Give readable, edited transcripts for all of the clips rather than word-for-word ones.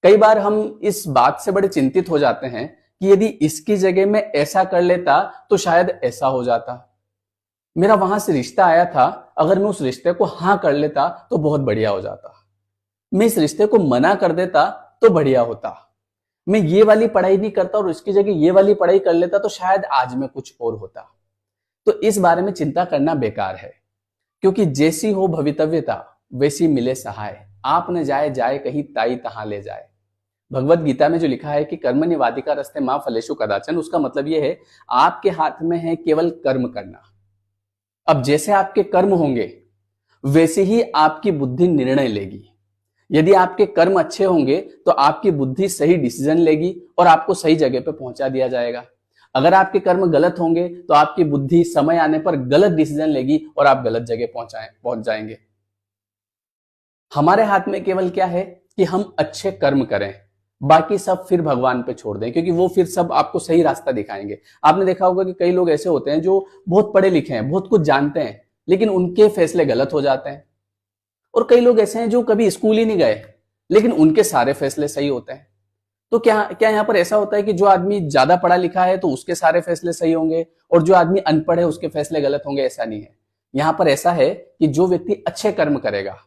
कई बार हम इस बात से बड़े चिंतित हो जाते हैं कि यदि इसकी जगह मैं ऐसा कर लेता तो शायद ऐसा हो जाता। मेरा वहां से रिश्ता आया था, अगर मैं उस रिश्ते को हाँ कर लेता तो बहुत बढ़िया हो जाता। मैं इस रिश्ते को मना कर देता तो बढ़िया होता। मैं ये वाली पढ़ाई नहीं करता और इसकी जगह ये वाली पढ़ाई कर लेता तो शायद आज में कुछ और होता। तो इस बारे में चिंता करना बेकार है, क्योंकि जैसी हो भवितव्यता वैसी मिले सहाय, आप न जाए जाए कहीं ताई तहां ले जाए। भगवत गीता में जो लिखा है कि कर्मण्येवाधिकार रस्ते मां फलेषु कदाचन, उसका मतलब यह है आपके हाथ में है केवल कर्म करना। अब जैसे आपके कर्म होंगे वैसे ही आपकी बुद्धि निर्णय लेगी। यदि आपके कर्म अच्छे होंगे तो आपकी बुद्धि सही डिसीजन लेगी और आपको सही जगह पे पहुंचा दिया जाएगा। अगर आपके कर्म गलत होंगे तो आपकी बुद्धि समय आने पर गलत डिसीजन लेगी और आप गलत जगह पहुंच जाएंगे। हमारे हाथ में केवल क्या है कि हम अच्छे कर्म करें, बाकी सब फिर भगवान पे छोड़ दें, क्योंकि वो फिर सब आपको सही रास्ता दिखाएंगे। आपने देखा होगा कि कई लोग ऐसे होते हैं जो बहुत पढ़े लिखे हैं, बहुत कुछ जानते हैं, लेकिन उनके फैसले गलत हो जाते हैं। और कई लोग ऐसे हैं जो कभी स्कूल ही नहीं गए, लेकिन उनके सारे फैसले सही होते हैं। तो क्या क्या यहाँ पर ऐसा होता है कि जो आदमी ज्यादा पढ़ा लिखा है तो उसके सारे फैसले सही होंगे और जो आदमी अनपढ़ है उसके फैसले गलत होंगे? ऐसा नहीं है। यहाँ पर ऐसा है कि जो व्यक्ति अच्छे कर्म करेगा,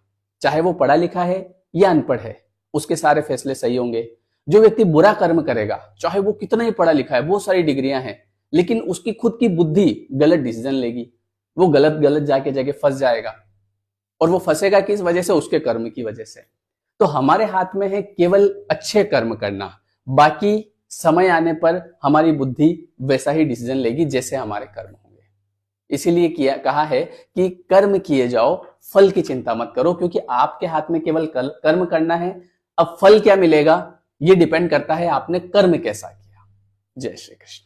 चाहे वो पढ़ा लिखा है या अनपढ़ है, उसके सारे फैसले सही होंगे। जो व्यक्ति बुरा कर्म करेगा, चाहे वो कितना ही पढ़ा लिखा है, बहुत सारी डिग्रियां हैं, लेकिन उसकी खुद की बुद्धि गलत डिसीजन लेगी, वो गलत गलत जाके जगह फंस जाएगा। और वो फंसेगा किस वजह से? उसके कर्म की वजह से। तो हमारे हाथ में है केवल अच्छे कर्म करना, बाकी समय आने पर हमारी बुद्धि वैसा ही डिसीजन लेगी जैसे हमारे कर्म होंगे। इसीलिए कहा है कि कर्म किए जाओ, फल की चिंता मत करो, क्योंकि आपके हाथ में केवल कर्म करना है। अब फल क्या मिलेगा ये डिपेंड करता है आपने कर्म कैसा किया। जय श्री कृष्ण।